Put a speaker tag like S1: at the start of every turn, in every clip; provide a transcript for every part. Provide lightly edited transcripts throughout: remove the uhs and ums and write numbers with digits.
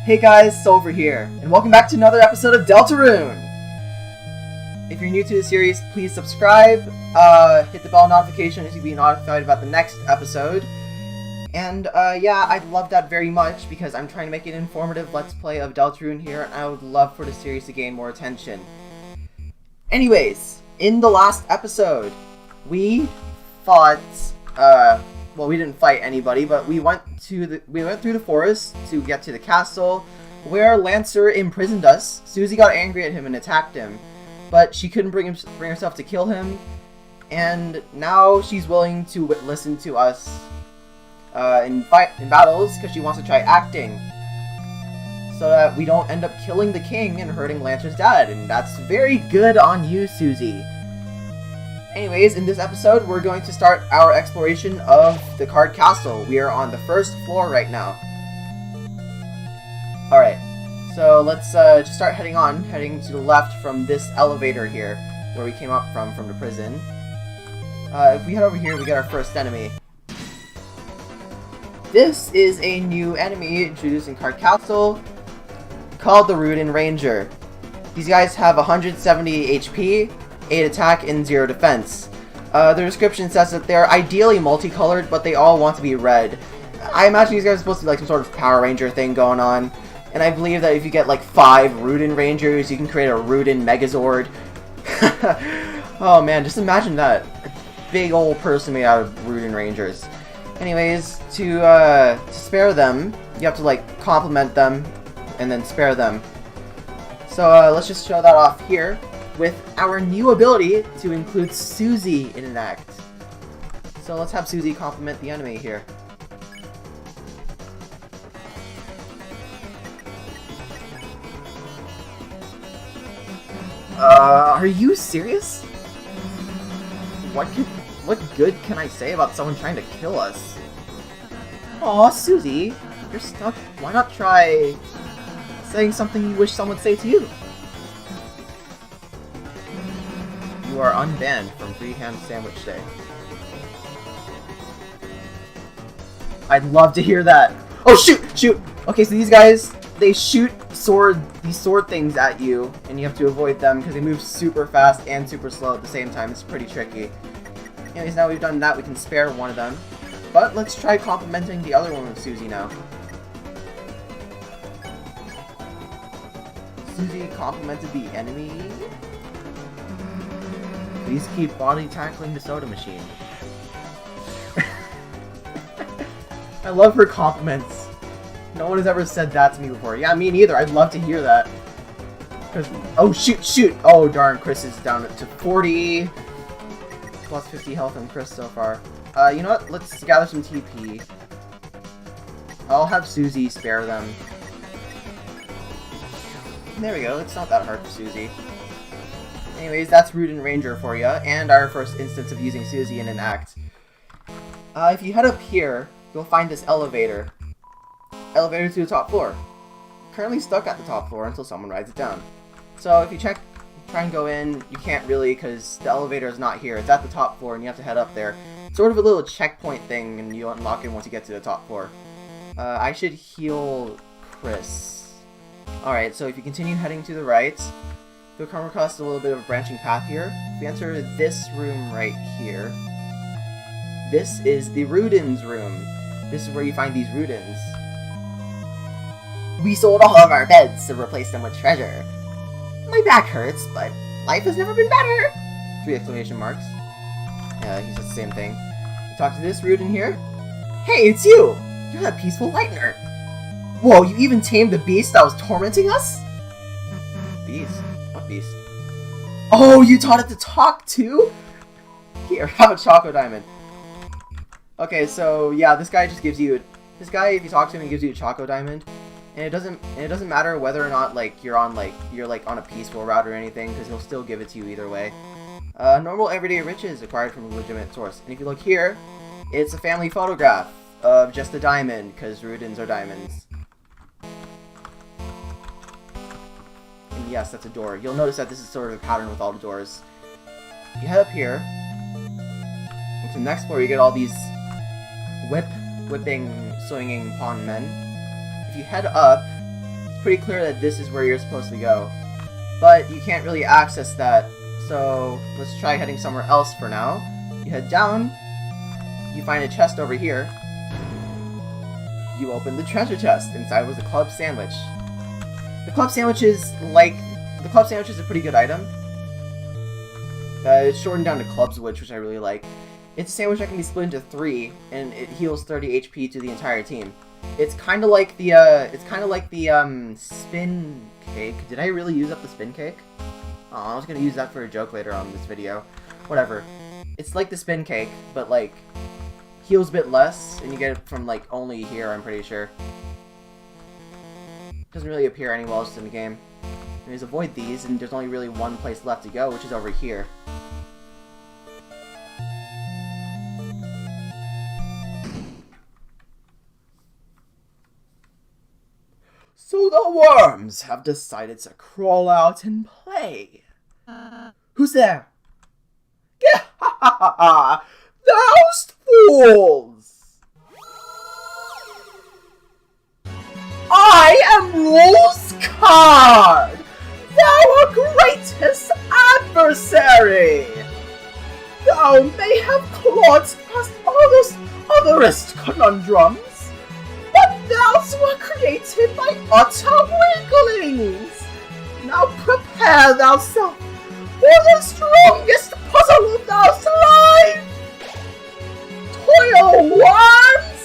S1: Hey guys, Solver here, and welcome back to another episode of Deltarune! If you're new to the series, please subscribe, hit the bell notification to be notified about the next episode. And yeah, I'd love that very much because I'm trying to make an informative Let's Play of Deltarune here, and I would love for the series to gain more attention. Anyways, in the last episode, we fought, well, we didn't fight anybody, but we went through the forest to get to the castle where Lancer imprisoned us. Susie got angry at him and attacked him, but she couldn't bring herself to kill him, and now she's willing to listen to us in battles because she wants to try acting, so that we don't end up killing the king and hurting Lancer's dad, and that's very good on you, Susie. Anyways, in this episode, we're going to start our exploration of the Card Castle. We are on the first floor right now. Alright, so let's just start heading to the left from this elevator here, where we came up from the prison. If we head over here, we get our first enemy. This is a new enemy introduced in Card Castle, called the Rudin Ranger. These guys have 170 HP, 8 attack, and 0 defense. The description says that they're ideally multicolored, but they all want to be red. I imagine these guys are supposed to be like some sort of Power Ranger thing going on, and I believe that if you get like 5 Rudin Rangers, you can create a Rudin Megazord. Oh man, just imagine that. A big old person made out of Rudin Rangers. Anyways, to spare them, you have to like compliment them and then spare them. So let's just show that off here with our new ability to include Susie in an act. So let's have Susie compliment the enemy here. Are you serious? What good can I say about someone trying to kill us? Aw, Susie, you're stuck. Why not try saying something you wish someone would say to you? You are unbanned from Free Ham Sandwich Day. I'd love to hear that. Oh, shoot! Okay, so these guys, they shoot these sword things at you, and you have to avoid them because they move super fast and super slow at the same time. It's pretty tricky. Anyways, now we've done that, we can spare one of them. But let's try complimenting the other one with Susie now. Susie complimented the enemy. Please keep body tackling the soda machine. I love her compliments. No one has ever said that to me before. Yeah, me neither. I'd love to hear that. Cause, oh, shoot! Oh, darn, Chris is down to 40. Plus 50 health on Chris so far. You know what? Let's gather some TP. I'll have Susie spare them. There we go. It's not that hard for Susie. Anyways, that's Rudin Ranger for you, and our first instance of using Susie in an act. If you head up here, you'll find this elevator. Elevator to the top floor. Currently stuck at the top floor until someone rides it down. So if you try and go in, you can't really because the elevator is not here. It's at the top floor and you have to head up there. It's sort of a little checkpoint thing, and you unlock it once you get to the top floor. I should heal Chris. Alright, so if you continue heading to the right, you'll come across a little bit of a branching path here. If you enter this room right here, this is the Rudin's room. This is where you find these Rudins. We sold all of our beds to replace them with treasure. My back hurts, but life has never been better! 3 exclamation marks. Yeah, he says the same thing. You talk to this Rudin here. Hey, it's you! You're that peaceful lightner. Whoa, you even tamed the beast that was tormenting us? Beast? What beast? Oh, you taught it to talk too? Here, have a Choco Diamond. Okay, so yeah, this guy just gives you... This guy, if you talk to him, he gives you a Choco Diamond. And it doesn't matter whether or not like you're on a peaceful route or anything, because he'll still give it to you either way. Normal everyday riches acquired from a legitimate source. And if you look here, it's a family photograph of just a diamond, because Rudins are diamonds. And yes, that's a door. You'll notice that this is sort of a pattern with all the doors. You head up here. And to the next floor, you get all these whipping, swinging pawn men. If you head up, It's pretty clear that this is where you're supposed to go. But you can't really access that, so let's try heading somewhere else for now. You head down, you find a chest over here. You open the treasure chest. Inside was a club sandwich. The club sandwich is a pretty good item. It's shortened down to Clubswitch, which I really like. It's a sandwich that can be split into 3, and it heals 30 HP to the entire team. It's kind of like the spin cake. Did I really use up the spin cake? Oh, I was gonna use that for a joke later on in this video. Whatever. It's like the spin cake, but like heals a bit less, and you get it from like only here, I'm pretty sure. Doesn't really appear anywhere else in the game. Anyways, avoid these, and there's only really one place left to go, which is over here. So the worms have decided to crawl out and play. Who's there? Those fools! I am Rolskard, our greatest adversary. Thou may have clawed past all those otherest conundrums, but thous were created by utter weaklings. Now prepare thyself for the strongest puzzle of thou's life! Toil worms!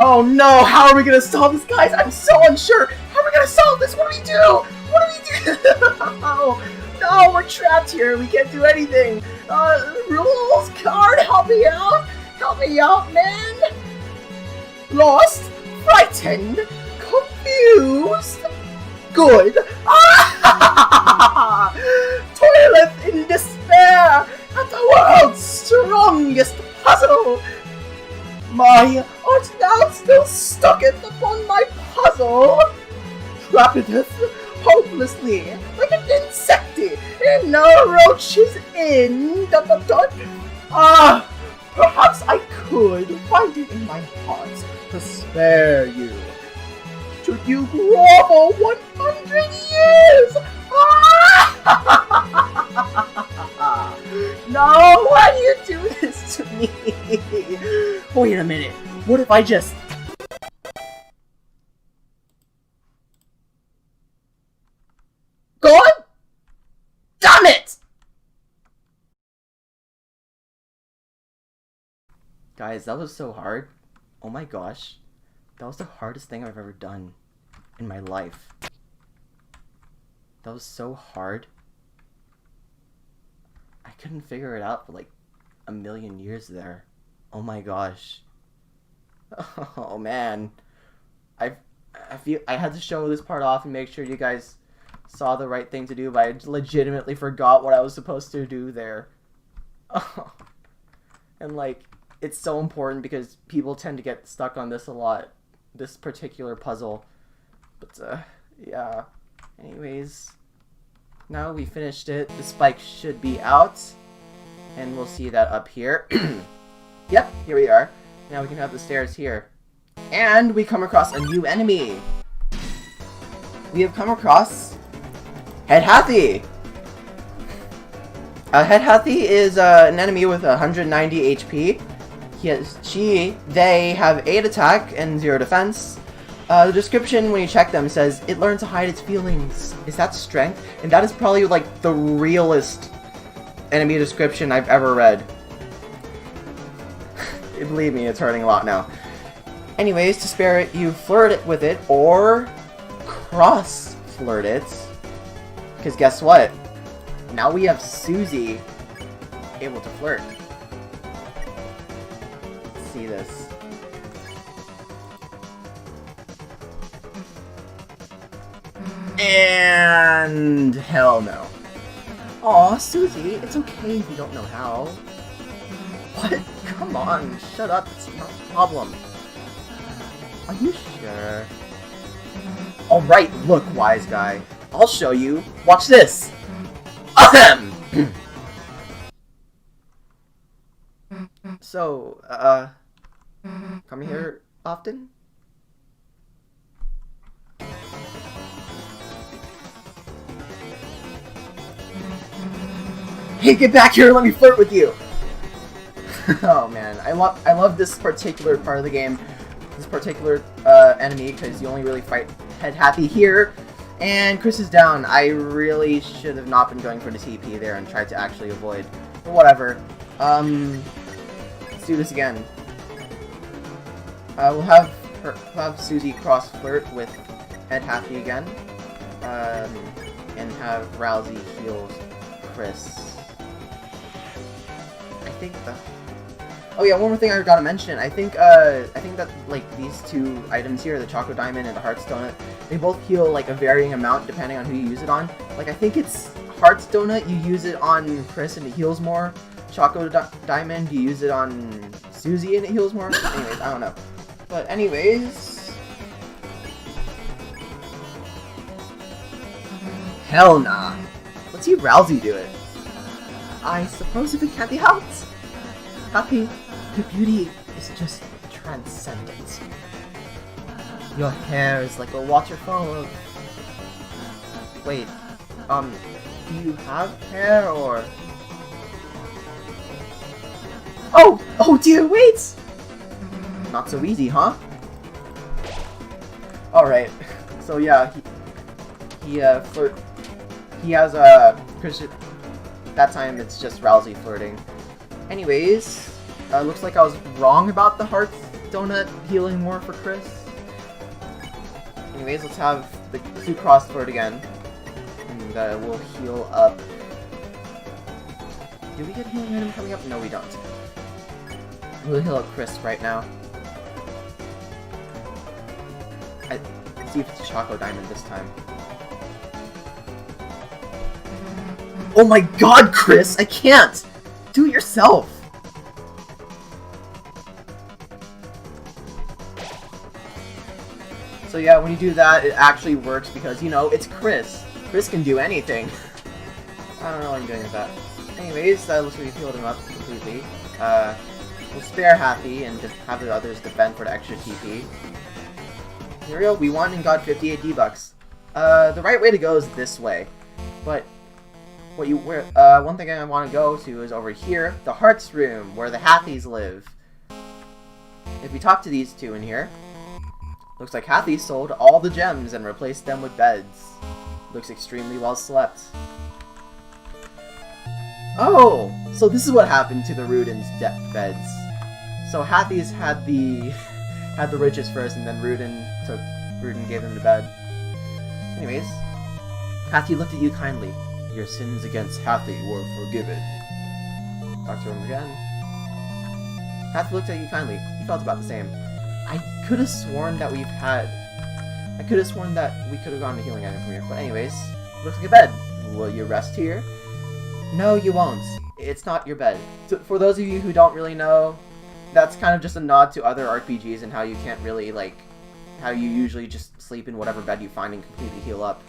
S1: Oh no, how are we gonna solve this, guys? I'm so unsure! How are we gonna solve this? What do we do? What do we do? No, we're trapped here. We can't do anything. Rules card, help me out! Help me out, man! Lost? Frightened? Confused? Good? Toileth in despair at the world's strongest puzzle! Art thou still stucketh upon my puzzle? Trappedeth hopelessly like an insecty in a roach's inn. Perhaps I could find it in my heart to spare you. Should you grovel 100 years? No, why do you do this to me? Wait a minute. What if I just... God? Damn it! Guys, that was so hard. Oh my gosh. That was the hardest thing I've ever done in my life. That was so hard. I couldn't figure it out for like a million years there. Oh my gosh. Oh man. I feel I had to show this part off and make sure you guys saw the right thing to do, but I legitimately forgot what I was supposed to do there. And like, it's so important because people tend to get stuck on this a lot. This particular puzzle. But yeah. Anyways, now we finished it. The spike should be out, and we'll see that up here. Yep, here we are. Now we can have the stairs here. And we come across a new enemy. We have come across Headhathi. Headhathi is an enemy with 190 HP. They have 8 attack and 0 defense. The description when you check them says, it learns to hide its feelings. Is that strength? And that is probably like the realest enemy description I've ever read. Believe me, it's hurting a lot now. Anyways, to spare it, you flirt it with it or cross flirt it. Because guess what? Now we have Susie able to flirt. See this. And hell no. Aw, Susie, it's okay if you don't know how. What? Come on, shut up, it's not a problem. Are you sure? Alright, look, wise guy. I'll show you. Watch this. Ahem! So, come here often? Hey, get back here and let me flirt with you! Oh man, I love this particular part of the game, this particular enemy, because you only really fight Head Happy here. And Chris is down. I really should have not been going for the TP there and tried to actually avoid. But whatever. Let's do this again. We'll have Susie cross flirt with Head Happy again. And have Ralsei heal Chris. I think the... Oh yeah, one more thing I forgot to mention. I think that like these two items here, the Choco Diamond and the Hearts Donut, they both heal like a varying amount depending on who you use it on. Like I think it's Hearts Donut, you use it on Chris and it heals more. Choco Diamond, you use it on Susie and it heals more. Anyways, I don't know. But anyways, hell nah. Let's see Ralsei do it. I suppose if it can't be helped. Happy, your beauty is just transcendent. Your hair is like a waterfall of... Wait, do you have hair or... Oh dear, wait! Not so easy, huh? Alright, so yeah, he has Christian... That time it's just Ralsei flirting. Anyways, looks like I was wrong about the Hearts Donut healing more for Chris. Anyways, let's have the two cross flirt again. And we'll heal up. Do we get healing item coming up? No, we don't. We'll heal up Chris right now. Let's see if it's a Choco Diamond this time. Oh my god, Chris! I can't! Do it yourself! So yeah, when you do that, it actually works because, you know, it's Chris. Chris can do anything. I don't know what I'm doing with that. Anyways, that looks like we've healed him up completely. We'll spare Happy and just have the others defend for the extra TP. Here we go, we won and got 58 D-Bucks. The right way to go is this way. But one thing I want to go to is over here, the Hearts Room, where the Hathies live. If we talk to these two in here, looks like Hathi sold all the gems and replaced them with beds. Looks extremely well slept. Oh, so this is what happened to the Ruden's beds. So Hathies had the riches first, and then Ruden gave them the bed. Anyways, Hathi looked at you kindly. Your sins against Hathi were forgiven. Talk to him again. Hathi looked at you kindly. He felt about the same. I could have sworn that we could have gotten a healing item from here. But anyways, looks like a bed. Will you rest here? No, you won't. It's not your bed. So, for those of you who don't really know, that's kind of just a nod to other RPGs and how you can't really, like, how you usually just sleep in whatever bed you find and completely heal up.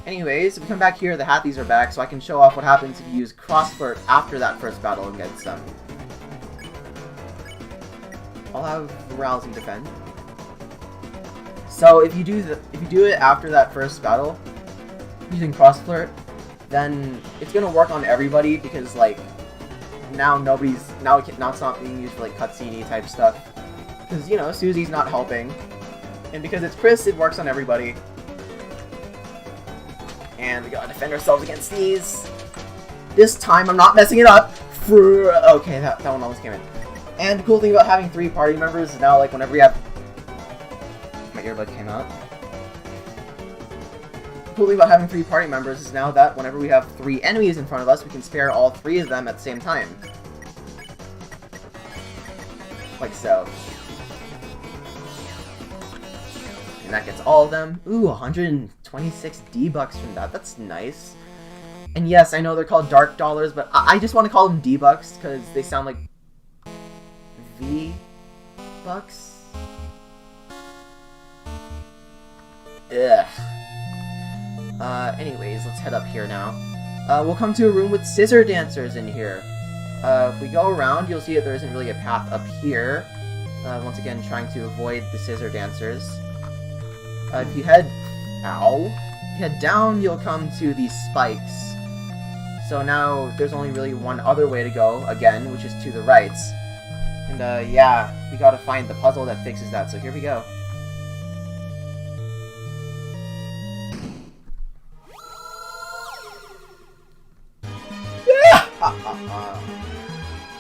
S1: Anyways, if we come back here, the Hathies are back, so I can show off what happens if you use Cross Flirt after that first battle against them. I'll have Ralsei defend. So if you do it after that first battle, using Cross Flirt, then it's gonna work on everybody because like now it's not being used for like cutscene type stuff. Because you know Susie's not helping, and because it's Chris, it works on everybody. And we gotta defend ourselves against these. This time I'm not messing it up. Okay, that one almost came in. And the cool thing about having 3 party members is now, like, whenever we have... My earbud came out. The cool thing about having 3 party members is now that whenever we have 3 enemies in front of us, we can spare all 3 of them at the same time. Like so. And that gets all of them. Ooh, 126 D-Bucks from that. That's nice. And yes, I know they're called Dark Dollars, but I just want to call them D-Bucks because they sound like V-Bucks? Ugh. Anyways, let's head up here now. We'll come to a room with scissor dancers in here. If we go around, you'll see that there isn't really a path up here. Once again, trying to avoid the scissor dancers. If you head down, you'll come to these spikes. So now there's only really one other way to go, again, which is to the right. And yeah, we gotta find the puzzle that fixes that, so here we go.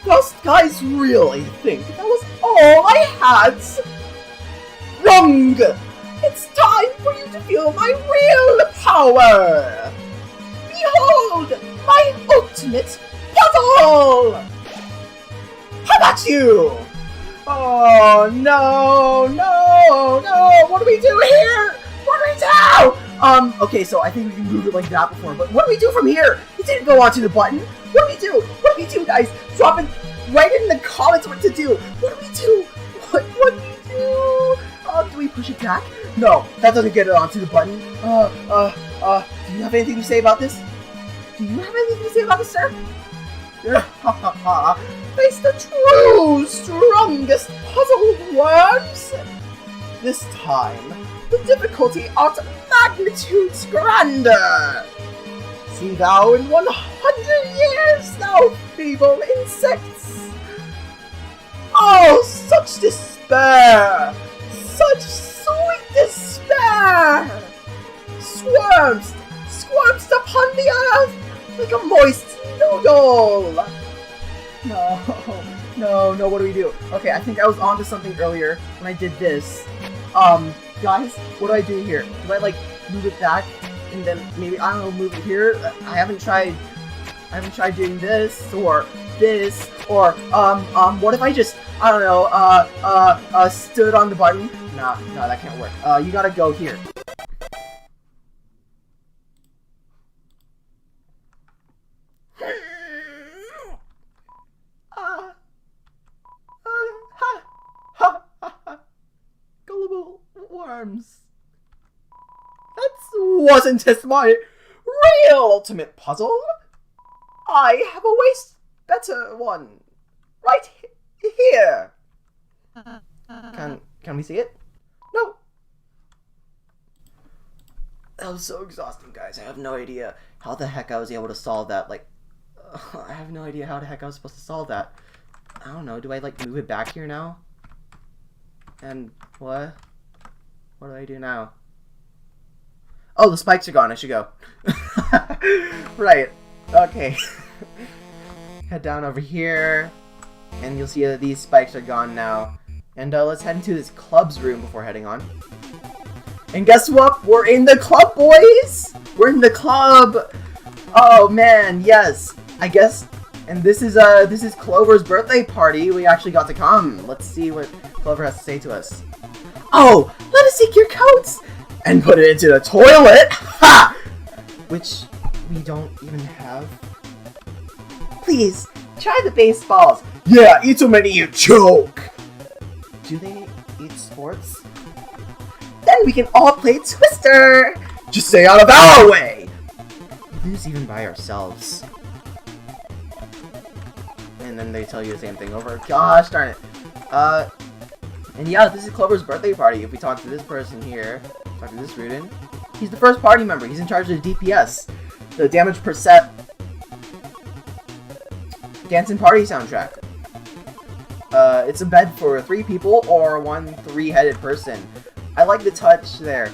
S2: Those guys really think that was all I had? Wrong! It's time for you to feel my real power! Behold, my ultimate puzzle! How about you? Oh, no, no, no! What do we do here? What do we do? Okay, so I think we can move it like that before, but what do we do from here? It didn't go onto the button. What do we do? What do we do, guys? Drop it right in the comments what to do. What do we do? What do we do? Do we push it back? No, that doesn't get it onto the button. Do you have anything to say about this? Do you have anything to say about this, sir? Face the true strongest puzzle, worms! This time, the difficulty art magnitudes grander! See thou in 100 years, thou feeble insects! Oh, such despair! Such sweet despair! Squirms upon the earth like a moist noodle! No, what do we do? Okay, I think I was onto something earlier when I did this. Guys, what do I do here? Do I, like, move it back? And then maybe, I don't know, move it here? I haven't tried doing this, or this, or, what if I just, I don't know, stood on the button? No, that can't work. You gotta go here. Gullible worms. That wasn't just my real ultimate puzzle. I have a better one. Right here. Can we see it? No. That was so exhausting, guys. I have no idea how the heck I was able to solve that. Like, I have no idea how the heck I was supposed to solve that. I don't know. Do I, like, move it back here now? And what? What do I do now? Oh, the spikes are gone. I should go. Right. Okay. Head down over here. And you'll see that these spikes are gone now. And let's head into this club's room before heading on. And guess what? We're in the club, boys! We're in the club! Oh, man, yes. I guess... And this is Clover's birthday party. We actually got to come. Let's see what Clover has to say to us. Oh, let us take your coats and put it into the toilet. Ha! Which we don't even have. Please, try the baseballs. Yeah, eat so many you choke. Do they eat sports? Then we can all play Twister. Just stay out of our way. We lose even by ourselves. And then they tell you the same thing over. Gosh darn it. And yeah, this is Clover's birthday party. If we talk to this person here, talk to this Rudin, he's the first party member. He's in charge of the DPS, the damage per set Dancing Party soundtrack. It's a bed for 3 people or 1 3-headed person. I like the touch there.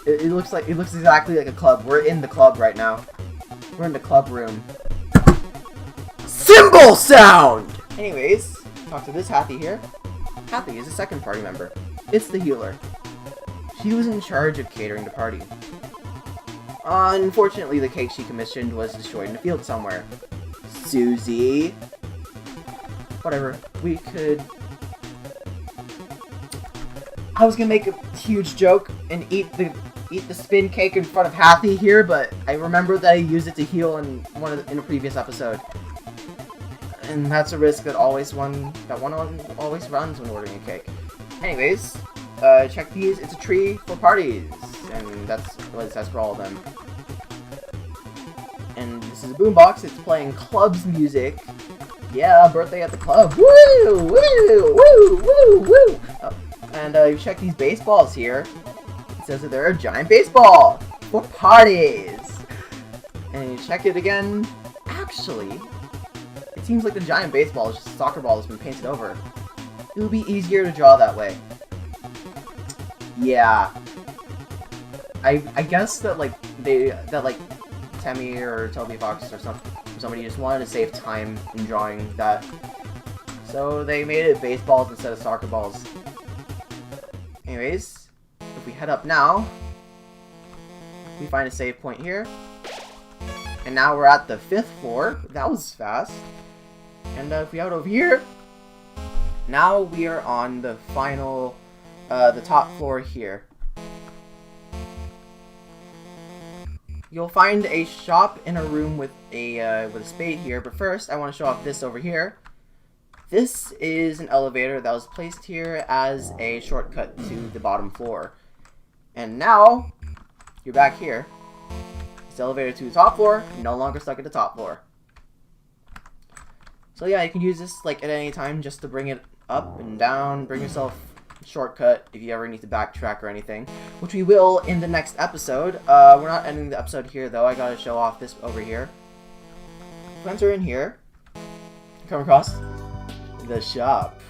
S2: It looks exactly like a club. We're in the club right now. We're in the club room. Cymbal sound! Anyways, talk to this Hathy here. Hathy is a second party member. It's the healer. She was in charge of catering the party. Unfortunately, the cake she commissioned was destroyed in a field somewhere. Susie. Whatever. We could... I was gonna make a huge joke and eat the spin cake in front of Hathy here, but I remember that I used it to heal in a previous episode. And that's a risk that one always runs when ordering a cake. Anyways, check these. It's a tree for parties, and that's what it says for all of them. And this is a boombox. It's playing club's music. Yeah, birthday at the club. Woo! Woo! Woo! Woo! Woo! And you check these baseballs here. It says that they're a giant baseball for parties. And you check it again.
S1: Actually, it seems like the giant baseball is just a soccer ball that's been painted over. It would be easier to draw that way. Yeah. I guess that Temmie or Toby Fox or somebody just wanted to save time in drawing that. So they made it baseballs instead of soccer balls. Anyways, if we head up now, we find a save point here. And now we're at the 5th floor. That was fast. And if we head over here, now we are on the final, the top floor here. You'll find a shop in a room with a spade here, but first I want to show off this over here. This is an elevator that was placed here as a shortcut to the bottom floor. And now, you're back here. This elevator to the top floor, no longer stuck at the top floor. So yeah, you can use this like at any time just to bring it up and down, bring yourself a shortcut if you ever need to backtrack or anything, which we will in the next episode. We're not ending the episode here though, I gotta show off this over here. Once we're in here, come across the shop.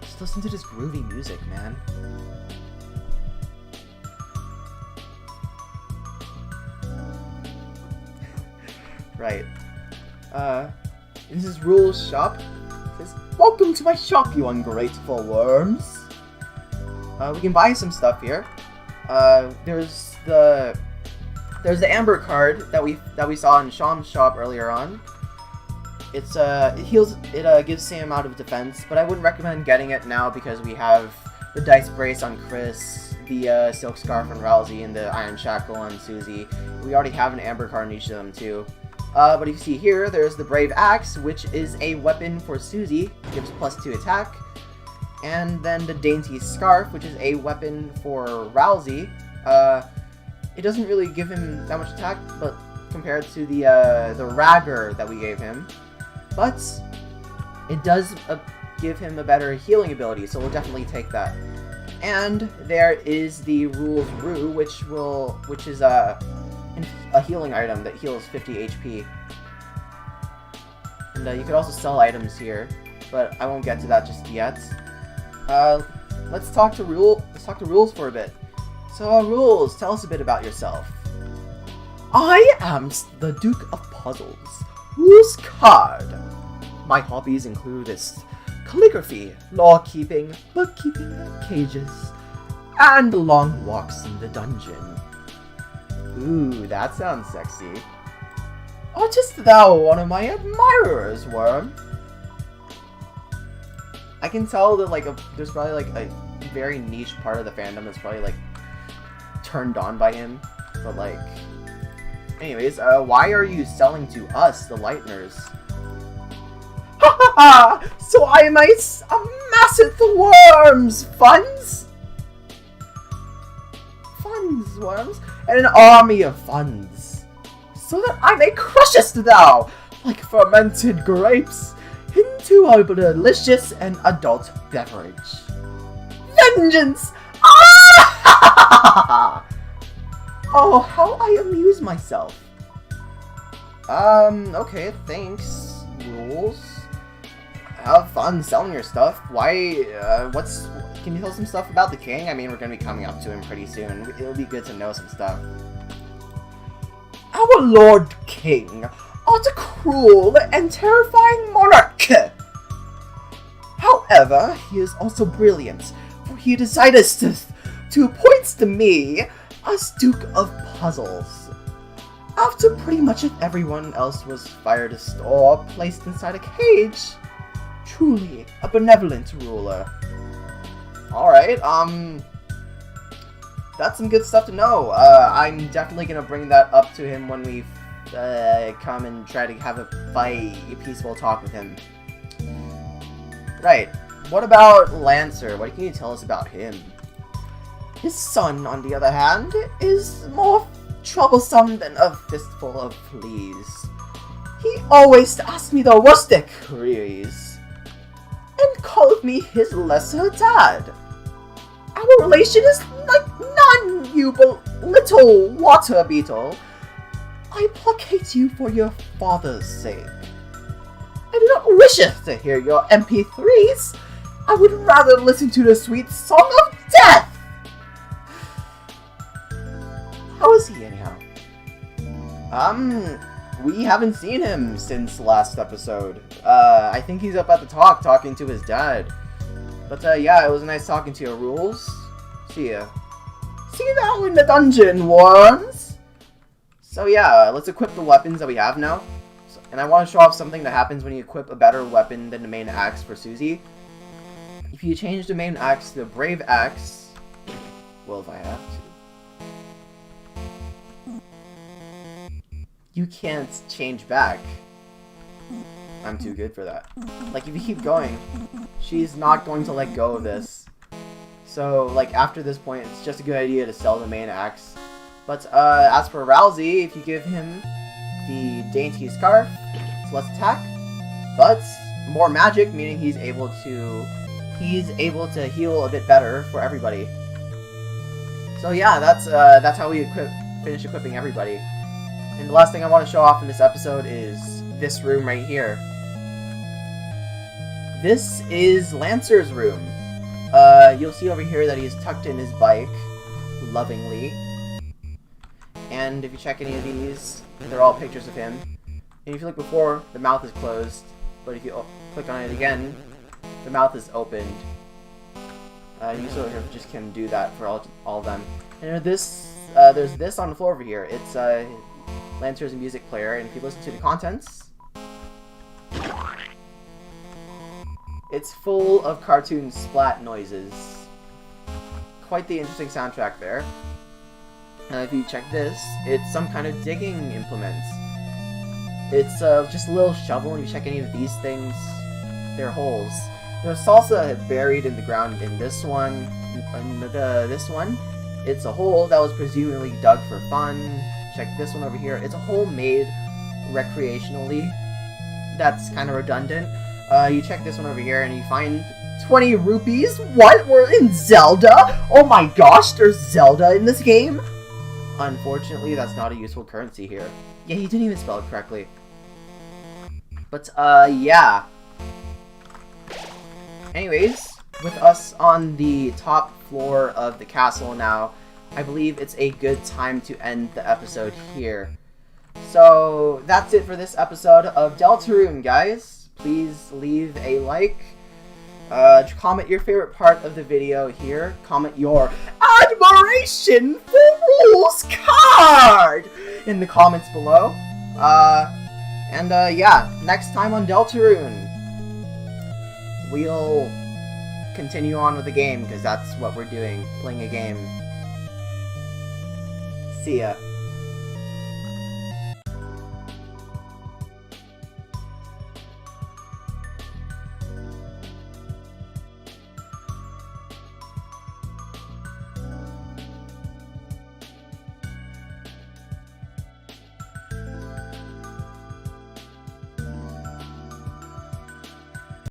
S1: Just listen to this groovy music, man. Right. This is Rule's shop. It says, "Welcome to my shop, you ungrateful worms." We can buy some stuff here. There's the amber card that we saw in Sham's shop earlier on. It gives Sam out of defense, but I wouldn't recommend getting it now because we have the dice brace on Chris, the silk scarf on Rousey, and the iron shackle on Susie. We already have an amber card on each of them too. But if you see here, there's the brave axe, which is a weapon for Susie, gives +2 attack, and then the dainty scarf, which is a weapon for Rousey. It doesn't really give him that much attack, but compared to the ragger that we gave him. But it does give him a better healing ability, so we'll definitely take that. And there is the Rule's Brew, which is a healing item that heals 50 HP. And you could also sell items here, but I won't get to that just yet. Let's talk to Rules for a bit. So, Rules, tell us a bit about yourself. I am the Duke of Puzzles. Rules card. My hobbies include calligraphy, law-keeping, bookkeeping, cages, and long walks in the dungeon. Ooh, that sounds sexy. Artist thou one of my admirers, Worm? I can tell that there's probably a very niche part of the fandom that's probably turned on by him, but anyways, why are you selling to us, the Lighteners? Ha ha ha! So I might amasseth worms funds? Funds, worms? And an army of funds, so that I may crushest thou, like fermented grapes, into a delicious and adult beverage. Vengeance! Ah! Oh, how I amuse myself. Okay, thanks, Rules. Have fun selling your stuff. Why, can you tell some stuff about the king? I mean, we're gonna be coming up to him pretty soon. It'll be good to know some stuff. Our Lord King art a cruel and terrifying monarch. However, he is also brilliant, for he decided to appoint to me as Duke of Puzzles. After pretty much everyone else was fired or placed inside a cage. Truly a benevolent ruler. Alright, that's some good stuff to know. I'm definitely gonna bring that up to him when we come and try to have a peaceful talk with him. Right, what about Lancer? What can you tell us about him? His son, on the other hand, is more troublesome than a fistful of fleas. He always asks me the worst queries, and called me his lesser dad. Our relation is like none, you little water beetle. I placate you for your father's sake. I do not wish to hear your MP3s. I would rather listen to the sweet song of death. How is he anyhow? We haven't seen him since last episode. I think he's up at the talking to his dad. But yeah, it was nice talking to you, Rules. See ya. See you now in the dungeon, Worms! So yeah, let's equip the weapons that we have now. And I want to show off something that happens when you equip a better weapon than the main axe for Susie. If you change the main axe to the Brave Axe... Well, if I have to. You can't change back. I'm too good for that. Like, if you keep going, she's not going to let go of this. So, like, after this point, it's just a good idea to sell the main axe. But, as for Rousey, if you give him the Dainty Scarf, it's less attack, but more magic, meaning he's able to heal a bit better for everybody. So yeah, that's how we finish equipping everybody. And the last thing I want to show off in this episode is this room right here. This is Lancer's room. You'll see over here that he's tucked in his bike, lovingly. And if you check any of these, they're all pictures of him. And if you look before, the mouth is closed. But if you click on it again, the mouth is opened. You sort of just can do that for all of them. And there's this on the floor over here. It's Lancer's music player, and if you listen to the contents, it's full of cartoon splat noises. Quite the interesting soundtrack there. If you check this, it's some kind of digging implement. It's just a little shovel, and you check any of these things, they're holes. There's salsa buried in the ground in this one. This one, it's a hole that was presumably dug for fun. Check this one over here. It's a hole made recreationally. That's kind of redundant. You check this one over here, and you find 20 rupees. What? We're in Zelda? Oh my gosh, there's Zelda in this game? Unfortunately, that's not a useful currency here. Yeah, he didn't even spell it correctly. But, yeah. Anyways, with us on the top floor of the castle now, I believe it's a good time to end the episode here. So, that's it for this episode of Deltarune, guys. Please leave a like. Comment your favorite part of the video here. Comment your admiration for Rules card in the comments below. Yeah, next time on Deltarune, we'll continue on with the game, because that's what we're doing, playing a game. See ya.